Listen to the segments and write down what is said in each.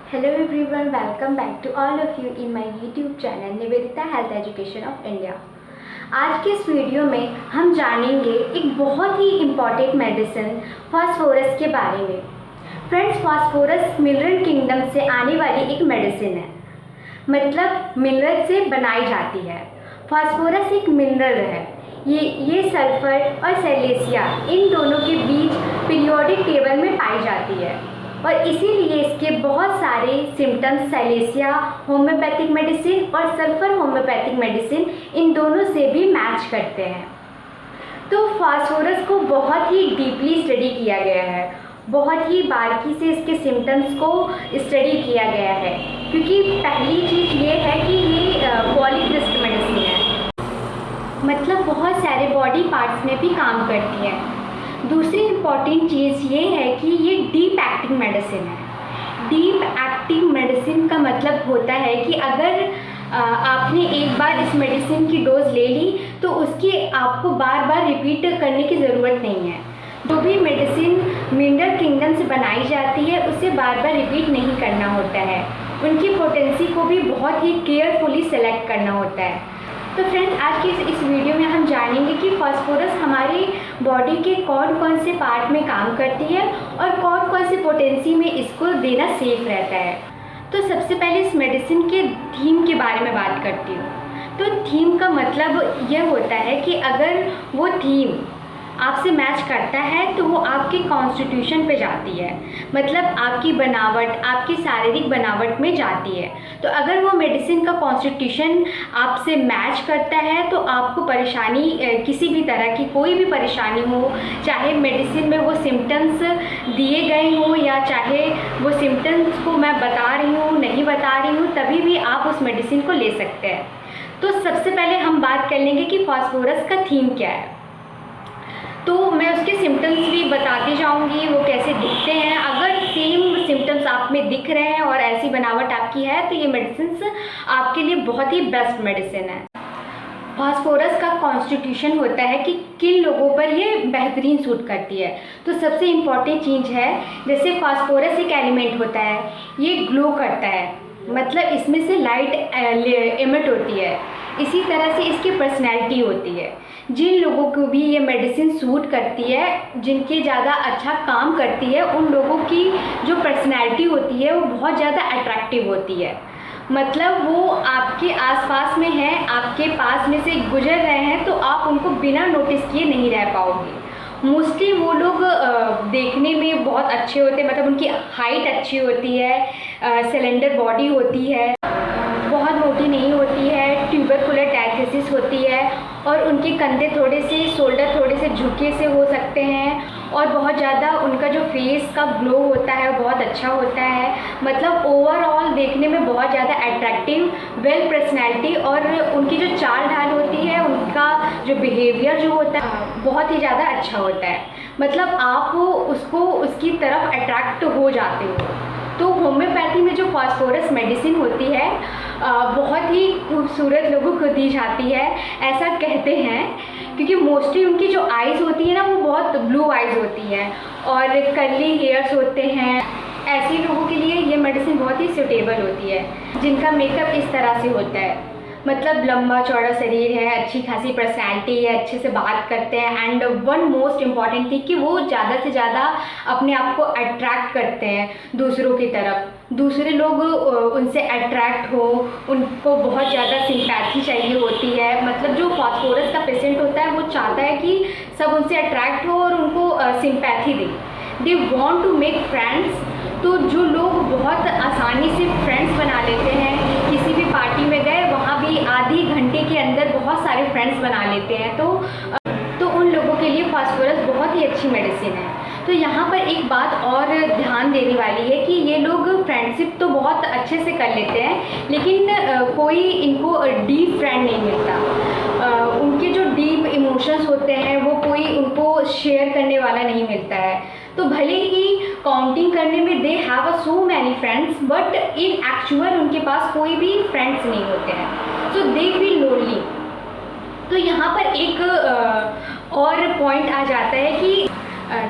Hello everyone, welcome back to all of you in my YouTube channel Nivedita health education of India. आज के इस video में हम जानेंगे एक बहुत ही इम्पॉर्टेंट मेडिसिन फास्फोरस के बारे में। फ्रेंड्स, फास्फोरस मिनरल किंगडम से आने वाली एक मेडिसिन है, मतलब मिनरल से बनाई जाती है। फास्फोरस एक मिनरल है। ये सल्फर और सेलेसिया इन दोनों के बीच पीरियोडिक टेबल में पाई जाती है और इसीलिए इसके बहुत सारे सिम्टम्स सेलेसिया होम्योपैथिक मेडिसिन और सल्फर होम्योपैथिक मेडिसिन इन दोनों से भी मैच करते हैं। तो फास्फोरस को बहुत ही डीपली स्टडी किया गया है, बहुत ही बारीकी से इसके सिम्टम्स को स्टडी किया गया है, क्योंकि पहली चीज़ ये है कि ये पॉलीक्रिस्ट मेडिसिन है, मतलब बहुत सारे बॉडी पार्ट्स में भी काम करती है। दूसरी इम्पॉर्टेंट चीज़ ये है कि ये डीप एक्टिंग मेडिसिन है। डीप एक्टिंग मेडिसिन का मतलब होता है कि अगर आपने एक बार इस मेडिसिन की डोज ले ली तो उसकी आपको बार बार रिपीट करने की ज़रूरत नहीं है। जो भी मेडिसिन मिनरल किंगडम से बनाई जाती है उसे बार बार रिपीट नहीं करना होता है, उनकी पोटेंसी को भी बहुत ही केयरफुली सेलेक्ट करना होता है। तो फ्रेंड्स, आज की इस वीडियो में हम जानेंगे कि फास्फोरस हमारी बॉडी के कौन कौन से पार्ट में काम करती है और कौन कौन से पोटेंसी में इसको देना सेफ रहता है। तो सबसे पहले इस मेडिसिन के थीम के बारे में बात करती हूँ। तो थीम का मतलब यह होता है कि अगर वो थीम आपसे मैच करता है तो वो आपके कॉन्स्टिट्यूशन पे जाती है, मतलब आपकी बनावट, आपकी शारीरिक बनावट में जाती है। तो अगर वो मेडिसिन का कॉन्स्टिट्यूशन आपसे मैच करता है तो आपको परेशानी, किसी भी तरह की कोई भी परेशानी हो, चाहे मेडिसिन में वो सिम्टम्स दिए गए हों या चाहे वो सिम्टम्स को मैं बता रही हूँ नहीं बता रही हूँ, तभी भी आप उस मेडिसिन को ले सकते हैं। तो सबसे पहले हम बात कर लेंगे कि फास्फोरस का थीम क्या है। तो मैं उसके सिम्टम्स भी बताती जाऊंगी, वो कैसे दिखते हैं। अगर सेम सिम्टम्स आप में दिख रहे हैं और ऐसी बनावट आपकी है तो ये मेडिसिन आपके लिए बहुत ही बेस्ट मेडिसिन है। फास्फोरस का कॉन्स्टिट्यूशन होता है कि किन लोगों पर ये बेहतरीन सूट करती है। तो सबसे इम्पॉर्टेंट चीज़ है, जैसे फास्फोरस एक एलिमेंट होता है, ये ग्लो करता है, मतलब इसमें से लाइट एमिट होती है। इसी तरह से इसकी पर्सनैलिटी होती है। जिन लोगों को भी ये मेडिसिन सूट करती है, जिनके ज़्यादा अच्छा काम करती है, उन लोगों की जो पर्सनैलिटी होती है वो बहुत ज़्यादा अट्रैक्टिव होती है। मतलब वो आपके आसपास में हैं, आपके पास में से गुजर रहे हैं तो आप उनको बिना नोटिस किए नहीं रह पाओगे। मोस्टली वो लोग देखने में बहुत अच्छे होते हैं, मतलब उनकी हाइट अच्छी होती है, सिलेंडर बॉडी होती है, बहुत मोटी नहीं होती है, ट्यूबरकुलर डायग्नोसिस होती है और उनके कंधे थोड़े से, शोल्डर थोड़े से झुके से हो सकते हैं और बहुत ज़्यादा उनका जो फेस का ग्लो होता है वो बहुत अच्छा होता है। मतलब ओवरऑल देखने में बहुत ज़्यादा अट्रैक्टिव, वेल पर्सनैलिटी और उनकी जो चाल ढाल होती है, उनका जो बिहेवियर जो होता है बहुत ही ज़्यादा अच्छा होता है। मतलब आप उसकी तरफ अट्रैक्ट हो जाते हो। तो होम्योपैथी में जो फास्फोरस मेडिसिन होती है बहुत ही खूबसूरत लोगों को दी जाती है, ऐसा कहते हैं, क्योंकि मोस्टली उनकी जो आइज़ होती है ना वो बहुत ब्लू आइज़ होती है और कर्ली हेयर्स होते हैं। ऐसे लोगों के लिए ये मेडिसिन बहुत ही सूटेबल होती है, जिनका मेकअप इस तरह से होता है, मतलब लंबा चौड़ा शरीर है, अच्छी खासी पर्सनैलिटी है, अच्छे से बात करते हैं एंड वन मोस्ट इम्पॉर्टेंट थी कि वो ज़्यादा से ज़्यादा अपने आप को अट्रैक्ट करते हैं दूसरों की तरफ। दूसरे लोग उनसे अट्रैक्ट हो, उनको बहुत ज़्यादा सिंपैथी चाहिए होती है। मतलब जो फास्फोरस का पेशेंट होता है वो चाहता है कि सब उनसे अट्रैक्ट हो और उनको सिंपैथी दे। They want to make friends. तो जो लोग बहुत आसानी से फ्रेंड्स बना लेते हैं, किसी भी पार्टी में गए वहाँ भी आधी घंटे के अंदर बहुत सारे फ्रेंड्स बना लेते हैं, तो उन लोगों के लिए फास्फोरस बहुत ही अच्छी मेडिसिन है। तो यहाँ पर एक बात और ध्यान देने वाली है कि ये लोग फ्रेंडशिप तो बहुत अच्छे से कर लेते हैं, लेकिन कोई इनको डीप फ्रेंड नहीं मिलता। उनके जो डीप इमोशंस होते हैं वो कोई उनको शेयर करने वाला नहीं मिलता है। तो भले ही काउंटिंग करने में they have a so many friends, but in actual उनके पास कोई भी फ्रेंड्स नहीं होते हैं, सो दे फील लोनली। तो यहाँ पर एक और पॉइंट आ जाता है कि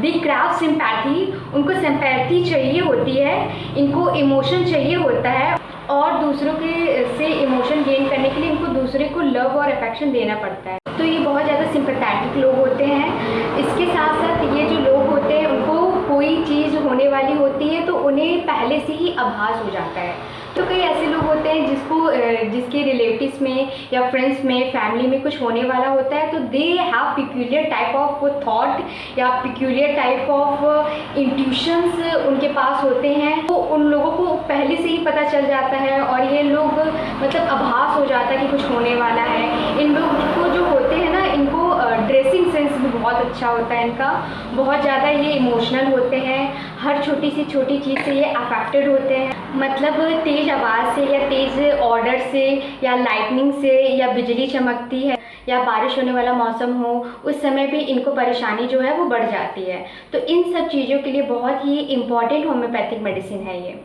दे क्राफ्ट सिंपैथी, उनको सिंपैथी चाहिए होती है, इनको इमोशन चाहिए होता है और दूसरों के से इमोशन गेन करने के लिए इनको दूसरे को लव और अफेक्शन देना पड़ता है। तो ये बहुत ज़्यादा सिंपैथेटिक लोग होते हैं। इसके साथ साथ ये जो लोग होते हैं उनको कोई चीज़ होने वाली होती है तो उन्हें पहले से ही आभास हो जाता है। तो कई ऐसे लोग होते हैं जिसके रिलेटिव्स में या फ्रेंड्स में, फैमिली में कुछ होने वाला होता है तो they have peculiar type of thought या पिक्यूलियर टाइप ऑफ इंट्यूशंस उनके पास होते हैं। तो उन लोगों को पहले से ही पता चल जाता है और ये लोग मतलब आभास हो जाता है कि कुछ होने वाला है। इन लोग को जो होते हैं ना, इनको ड्रेसिंग सेंस भी बहुत अच्छा होता है इनका, बहुत ज़्यादा ये इमोशनल होते हैं, हर छोटी सी छोटी चीज़ से ये अफेक्टेड होते हैं। मतलब तेज़ आवाज़ से या तेज़ ऑर्डर से या लाइटनिंग से या बिजली चमकती है या बारिश होने वाला मौसम हो, उस समय भी इनको परेशानी जो है वो बढ़ जाती है। तो इन सब चीज़ों के लिए बहुत ही इम्पॉर्टेंट होम्योपैथिक मेडिसिन है ये।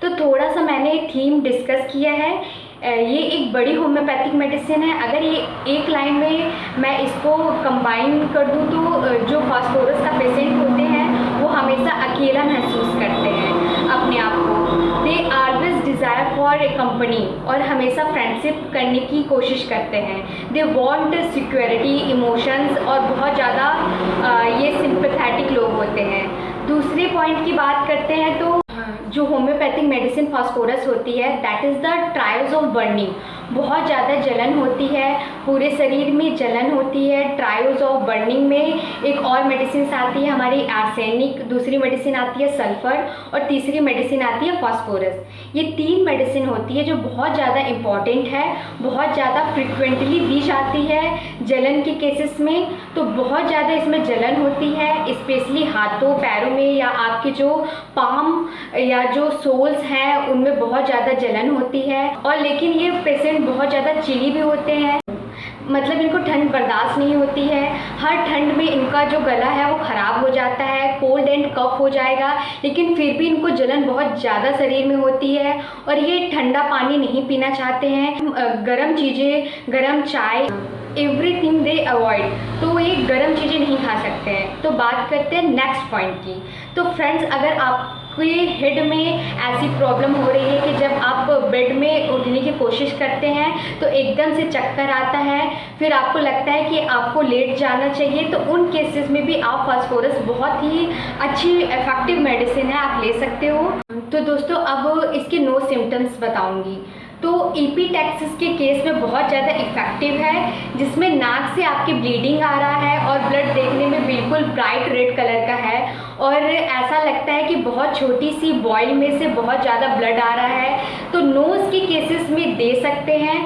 तो थोड़ा सा मैंने थीम डिस्कस किया है। ये एक बड़ी होम्योपैथिक मेडिसिन है। अगर ये एक लाइन में मैं इसको कंबाइन कर दूँ तो जो फास्फोरस का पेशेंट होते हैं वो हमेशा अकेला महसूस करते हैं अपने आप को। They always desire for a company और हमेशा फ्रेंडशिप करने की कोशिश करते हैं। दे वांट सिक्योरिटी, इमोशंस और बहुत ज़्यादा ये सिंपैथेटिक लोग होते हैं। दूसरे पॉइंट की बात करते हैं तो जो होम्योपैथिक मेडिसिन फास्फोरस होती है that is the trials of burning. बहुत ज़्यादा जलन होती है, पूरे शरीर में जलन होती है। ट्रायल्स ऑफ बर्निंग में एक और मेडिसिन आती है हमारी आर्सेनिक, दूसरी मेडिसिन आती है सल्फ़र और तीसरी मेडिसिन आती है फास्फोरस। ये 3 मेडिसिन होती है जो बहुत ज़्यादा इम्पॉर्टेंट है, बहुत ज़्यादा फ्रिक्वेंटली दी जाती है जलन के केसेस में। तो बहुत ज़्यादा इसमें जलन होती है, स्पेशली हाथों पैरों में या आपके जो पाम या जो सोल्स हैं उनमें बहुत ज़्यादा जलन होती है। और लेकिन ये पेशेंट बहुत ज़्यादा चिली भी होते हैं, मतलब इनको ठंड बर्दाश्त नहीं होती है। हर ठंड में इनका जो गला है वो ख़राब हो जाता है, कोल्ड एंड कफ हो जाएगा, लेकिन फिर भी इनको जलन बहुत ज़्यादा शरीर में होती है और ये ठंडा पानी नहीं पीना चाहते हैं। गर्म चीज़ें, गर्म चाय, एवरीथिंग दे अवॉइड, तो ये गर्म चीज़ें नहीं खा सकते हैं। तो बात करते हैं नेक्स्ट पॉइंट की। तो फ्रेंड्स, अगर आपके हेड में ऐसी प्रॉब्लम हो रही है कि जब आप बेड में उठने की कोशिश करते हैं तो एकदम से चक्कर आता है, फिर आपको लगता है कि आपको लेट जाना चाहिए, तो उन केसेस में भी आप फास्फोरस बहुत ही अच्छी इफेक्टिव मेडिसिन है, आप ले सकते हो। तो दोस्तों अब इसके 9 सिम्टम्स बताऊंगी। तो एपिटैक्सिस के केस में बहुत ज़्यादा इफ़ेक्टिव है, जिसमें नाक से आपकी ब्लीडिंग आ रहा है और ब्लड देखने में बिल्कुल ब्राइट रेड कलर का है और ऐसा लगता है कि बहुत छोटी सी बॉयल में से बहुत ज़्यादा ब्लड आ रहा है। तो नोज़ के केसेस में दे सकते हैं।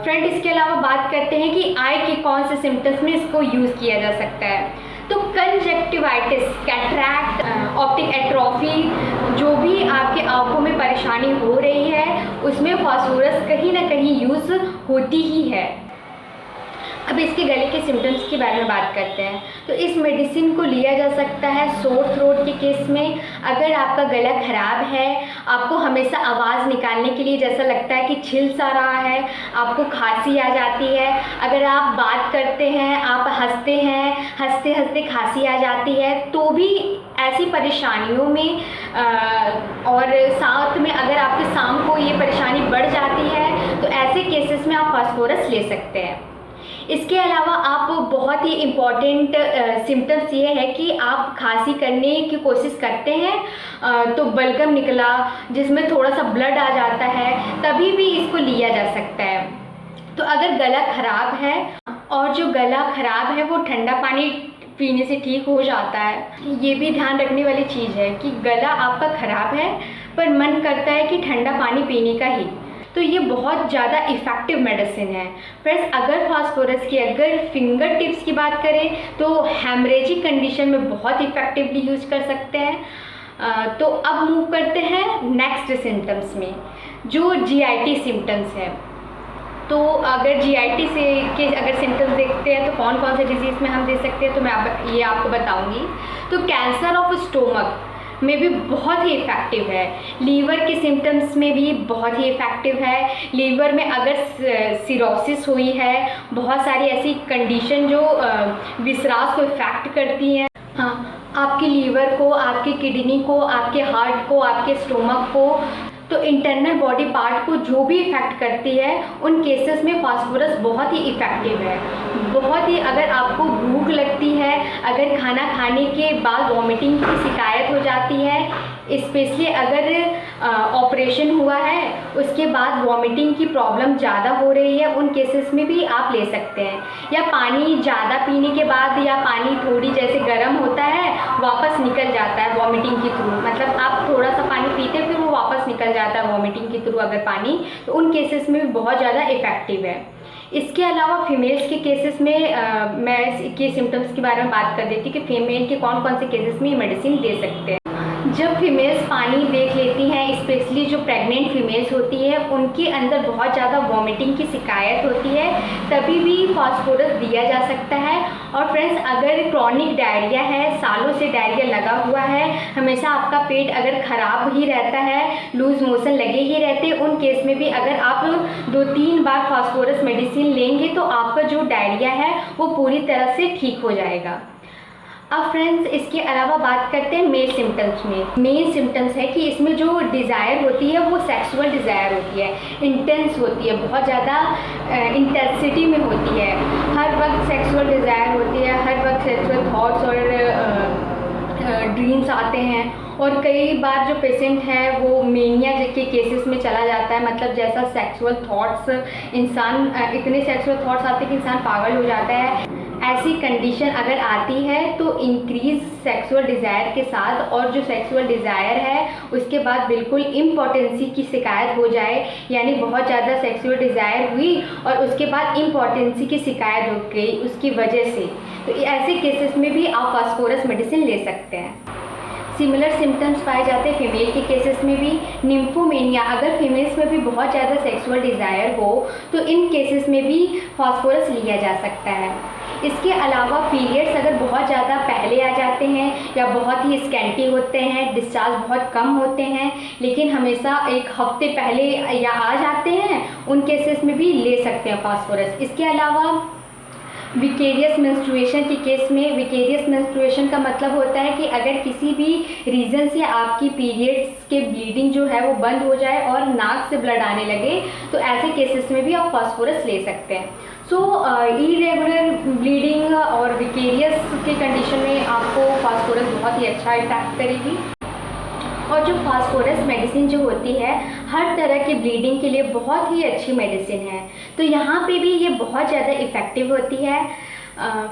फ्रेंड, इसके अलावा बात करते हैं कि आई के कौन से सिम्टम्स में इसको यूज़ किया जा सकता है। तो कंजक्टिवाइटिस, कैटरैक्ट, ऑप्टिक एट्रोफी, जो भी आपके आँखों में परेशानी हो रही है उसमें फास्फोरस कहीं ना कहीं यूज़ होती ही है। अब इसके गले के सिम्टम्स के बारे में बात करते हैं। तो इस मेडिसिन को लिया जा सकता है सोर थ्रोट के केस में। अगर आपका गला ख़राब है, आपको हमेशा आवाज़ निकालने के लिए जैसा लगता है कि छिल सा रहा है, आपको खांसी आ जाती है, अगर आप बात करते हैं, आप हंसते हैं, हंसते हंसते खांसी आ जाती है, तो भी ऐसी परेशानियों में और साथ में अगर आपके शाम को ये परेशानी बढ़ जाती है तो ऐसे केसेस में आप फास्फोरस ले सकते हैं। इसके अलावा आप बहुत ही इम्पॉर्टेंट सिम्टम्स ये है कि आप खांसी करने की कोशिश करते हैं तो बलगम निकला जिसमें थोड़ा सा ब्लड आ जाता है, तभी भी इसको लिया जा सकता है। तो अगर गला ख़राब है और जो गला ख़राब है वो ठंडा पानी पीने से ठीक हो जाता है। ये भी ध्यान रखने वाली चीज़ है कि गला आपका ख़राब है पर मन करता है कि ठंडा पानी पीने का ही, तो ये बहुत ज़्यादा इफ़ेक्टिव मेडिसिन है। फ्रेंड्स, अगर फास्फोरस की अगर फिंगर टिप्स की बात करें तो हेमरेजिक कंडीशन में बहुत इफ़ेक्टिवली यूज कर सकते हैं। तो अब मूव करते हैं नेक्स्ट सिम्टम्स में, जो जीआईटी सिम्टम्स है। तो अगर जीआईटी से के अगर सिम्टम्स देखते हैं तो कौन कौन से डिजीज़ में हम दे सकते हैं, तो मैं ये आपको बताऊंगी। तो कैंसर ऑफ स्टोमक में भी बहुत ही इफ़ेक्टिव है। लीवर के सिम्टम्स में भी बहुत ही इफ़ेक्टिव है। लीवर में अगर सिरोसिस हुई है, बहुत सारी ऐसी कंडीशन जो विसरास को इफ़ेक्ट करती हैं, आपके लीवर को, आपके किडनी को, आपके हार्ट को, आपके स्टोमक को, तो इंटरनल बॉडी पार्ट को जो भी इफ़ेक्ट करती है उन केसेस में फास्फोरस बहुत ही इफ़ेक्टिव है। बहुत ही, अगर आपको भूख लगती है, अगर खाना खाने के बाद वॉमिटिंग की शिकायत हो जाती है, स्पेशली अगर ऑपरेशन हुआ है उसके बाद वॉमिटिंग की प्रॉब्लम ज़्यादा हो रही है, उन केसेस में भी आप ले सकते हैं। या पानी ज़्यादा पीने के बाद, या पानी थोड़ी जैसे गर्म होता है वापस निकल जाता है वॉमिटिंग के थ्रू, मतलब आप थोड़ा सा पानी पीते फिर वो वापस निकल जाता है वॉमिटिंग के थ्रू अगर पानी, तो उन केसेस में भी बहुत ज़्यादा इफ़ेक्टिव है। इसके अलावा फीमेल्स के केसेस में मैं इसके सिम्टम्स के बारे में बात कर देती हूँ कि फीमेल के कौन कौन से केसेस में ये मेडिसिन ले सकते हैं। जब फीमेल्स पानी देख लेती हैं, स्पेशली जो प्रेग्नेंट फीमेल्स होती है, उनके अंदर बहुत ज़्यादा वॉमिटिंग की शिकायत होती है, तभी भी फास्फोरस दिया जा सकता है। और फ्रेंड्स, अगर क्रॉनिक डायरिया है, सालों से डायरिया लगा हुआ है, हमेशा आपका पेट अगर ख़राब ही रहता है, लूज़ मोशन लगे ही रहते हैं, उन केस में भी अगर आप 2-3 बार फास्फोरस मेडिसिन लेंगे तो आपका जो डायरिया है वो पूरी तरह से ठीक हो जाएगा। अब फ्रेंड्स, इसके अलावा बात करते हैं मेन सिम्टम्स में। मेन सिम्टम्स है कि इसमें जो डिज़ायर होती है वो सेक्सुअल डिज़ायर होती है, इंटेंस होती है, बहुत ज़्यादा इंटेंसिटी में होती है, हर वक्त सेक्सुअल डिज़ायर होती है, हर वक्त सेक्सुअल थॉट्स और ड्रीम्स आते हैं। और कई बार जो पेशेंट है वो मेनिया के केसेस में चला जाता है, मतलब जैसा सेक्सुअल थॉट्स इंसान, इतने सेक्सुअल थॉट्स आते हैं कि इंसान पागल हो जाता है। ऐसी कंडीशन अगर आती है तो इंक्रीज सेक्सुअल डिज़ायर के साथ, और जो सेक्सुअल डिज़ायर है उसके बाद बिल्कुल इम्पोर्टेंसी की शिकायत हो जाए, यानी बहुत ज़्यादा सेक्सुअल डिज़ायर हुई और उसके बाद इम्पोर्टेंसी की शिकायत हो गई उसकी वजह से, तो ऐसे केसेस में भी आप फास्फोरस मेडिसिन ले सकते हैं। सिमिलर सिम्टम्स पाए जाते हैं फीमेल के केसेस में भी। निम्फोमेनिया, अगर फीमेल्स में भी बहुत ज़्यादा सेक्सुअल डिज़ायर हो तो इन केसेस में भी फास्फोरस लिया जा सकता है। इसके अलावा पीरियड्स अगर बहुत ज़्यादा पहले आ जाते हैं या बहुत ही स्कैंटी होते हैं, डिस्चार्ज बहुत कम होते हैं, लेकिन हमेशा एक हफ्ते पहले या आ जाते हैं, उन केसेस में भी ले सकते हैं फास्फोरस। इसके अलावा विकेरियस मेंस्ट्रुएशन के केस में, विकेरियस मेंस्ट्रुएशन का मतलब होता है कि अगर किसी भी रीज़न से आपकी पीरियड्स के ब्लीडिंग जो है वो बंद हो जाए और नाक से ब्लड आने लगे, तो ऐसे केसेस में भी आप फास्फोरस ले सकते हैं। सो इरेगुलर ब्लीडिंग और विकेरियस के कंडीशन में आपको फास्फोरस बहुत ही अच्छा इफेक्ट करेगी। और जो फास्फोरस मेडिसिन जो होती है हर तरह की ब्लीडिंग के लिए बहुत ही अच्छी मेडिसिन है, तो यहाँ पे भी ये बहुत ज़्यादा इफ़ेक्टिव होती है।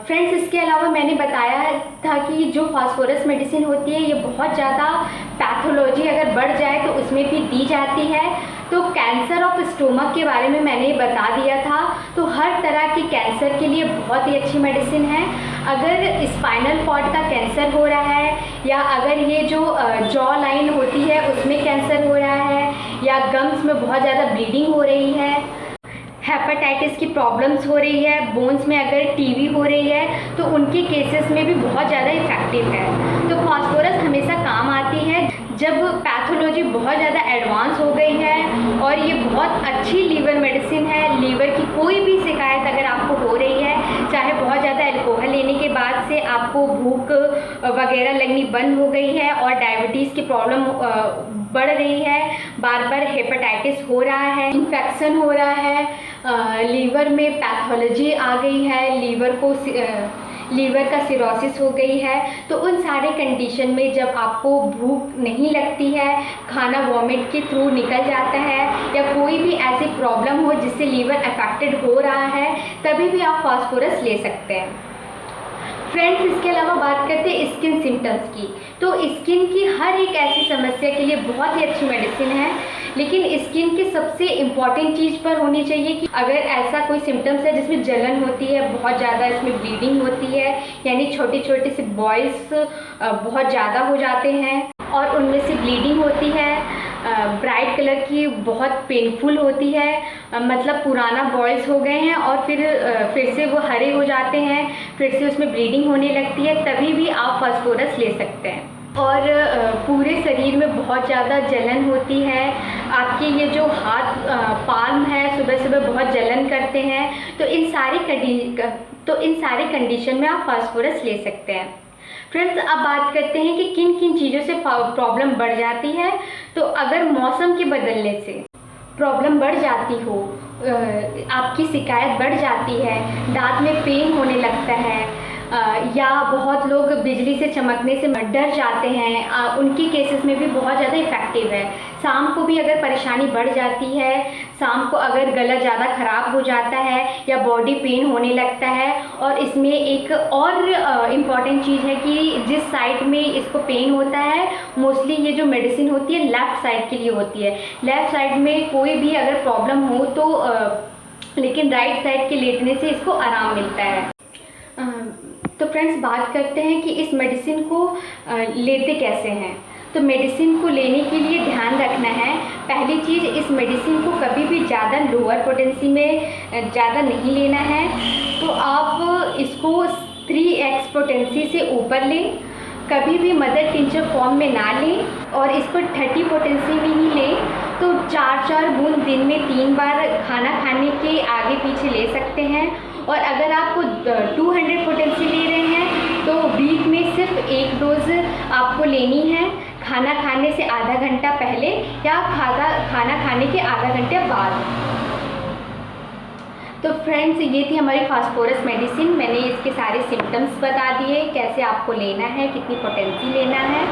फ्रेंड्स, इसके अलावा मैंने बताया था कि जो फास्फोरस मेडिसिन होती है ये बहुत ज़्यादा पैथोलॉजी अगर बढ़ जाए तो उसमें भी दी जाती है। तो कैंसर ऑफ स्टोमक के बारे में मैंने बता दिया था, तो हर तरह की कैंसर के लिए बहुत ही अच्छी मेडिसिन है। अगर स्पाइनल कॉर्ड का कैंसर हो रहा है, या अगर ये जो जॉ लाइन होती है उसमें कैंसर हो रहा है, या गम्स में बहुत ज़्यादा ब्लीडिंग हो रही है, हेपेटाइटिस की प्रॉब्लम्स हो रही है, बोन्स में अगर टीबी हो रही है, तो उनके केसेस में भी बहुत ज़्यादा इफ़ेक्टिव है। तो फास्फोरस हमेशा काम आती है जब पैथोलॉजी बहुत ज़्यादा एडवांस हो गई है, और ये बहुत अच्छी लीवर मेडिसिन है। लीवर की कोई भी शिकायत अगर आपको हो रही है, चाहे बहुत ज़्यादा अल्कोहल लेने के बाद से आपको भूख वगैरह लगनी बंद हो गई है और डायबिटीज़ की प्रॉब्लम बढ़ रही है, बार बार हेपेटाइटिस हो रहा है, इन्फेक्शन हो रहा है, लीवर में पैथोलॉजी आ गई है, लीवर का सिरोसिस हो गई है, तो उन सारे कंडीशन में जब आपको भूख नहीं लगती है, खाना वॉमिट के थ्रू निकल जाता है, या कोई भी ऐसी प्रॉब्लम हो जिससे लीवर अफेक्टेड हो रहा है, तभी भी आप फास्फोरस ले सकते हैं। फ्रेंड्स, इसके अलावा बात करते हैं स्किन सिम्टम्स की। तो स्किन की हर एक ऐसी समस्या के लिए बहुत ही अच्छी मेडिसिन है, लेकिन स्किन की सबसे इम्पॉर्टेंट चीज़ पर होनी चाहिए कि अगर ऐसा कोई सिम्टम्स है जिसमें जलन होती है, बहुत ज़्यादा इसमें ब्लीडिंग होती है, यानी छोटे छोटे से बॉयल्स बहुत ज़्यादा हो जाते हैं और उनमें से ब्लीडिंग होती है, ब्राइट कलर की बहुत पेनफुल होती है, मतलब पुराना बॉयल्स हो गए हैं और फिर से वो हरे हो जाते हैं, फिर से उसमें ब्लीडिंग होने लगती है, तभी भी आप फास्फोरस ले सकते हैं। और पूरे शरीर में बहुत ज़्यादा जलन होती है, आपके ये जो हाथ पाल्म है सुबह सुबह बहुत जलन करते हैं, तो इन सारी कंडीशन में आप फास्फोरस ले सकते हैं। फ्रेंड्स, अब बात करते हैं कि किन किन चीज़ों से प्रॉब्लम बढ़ जाती है। तो अगर मौसम के बदलने से प्रॉब्लम बढ़ जाती हो, आपकी शिकायत बढ़ जाती है, दांत में पेन होने लगता है, या बहुत लोग बिजली से चमकने से डर जाते हैं, उनकी केसेस में भी बहुत ज़्यादा इफ़ेक्टिव है। शाम को भी अगर परेशानी बढ़ जाती है, शाम को अगर गला ज़्यादा ख़राब हो जाता है या बॉडी पेन होने लगता है, और इसमें एक और इम्पॉर्टेंट चीज़ है कि जिस साइड में इसको पेन होता है, मोस्टली ये जो मेडिसिन होती है लेफ़्ट साइड के लिए होती है। लेफ़्ट साइड में कोई भी अगर प्रॉब्लम हो तो लेकिन राइट साइड के लेटने से इसको आराम मिलता है। तो फ्रेंड्स, बात करते हैं कि इस मेडिसिन को लेते कैसे हैं। तो मेडिसिन को लेने के लिए ध्यान रखना है, पहली चीज़, इस मेडिसिन को कभी भी ज़्यादा लोअर पोटेंसी में ज़्यादा नहीं लेना है। तो आप इसको 3x पोटेंसी से ऊपर लें, कभी भी मदर टिंचर फॉर्म में ना लें, और इसको 30 पोटेंसी में ही लें। तो 4-4 बूंद दिन में 3 बार खाना खाने के आगे पीछे ले सकते हैं। और अगर आपको 200 पोटेंसी ले रहे हैं तो वीक में सिर्फ 1 डोज आपको लेनी है, खाना खाने से आधा घंटा पहले या खाना खाने के आधा घंटे बाद। तो फ्रेंड्स, ये थी हमारी फास्फोरस मेडिसिन। मैंने इसके सारे सिम्टम्स बता दिए, कैसे आपको लेना है, कितनी पोटेंसी लेना है।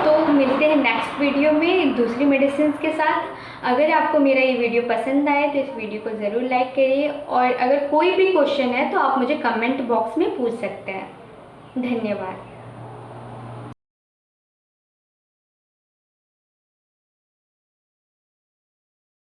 तो मिलते हैं नेक्स्ट वीडियो में दूसरी मेडिसिन के साथ। अगर आपको मेरा ये वीडियो पसंद आए तो इस वीडियो को ज़रूर लाइक करिए, और अगर कोई भी क्वेश्चन है तो आप मुझे कमेंट बॉक्स में पूछ सकते हैं। धन्यवाद।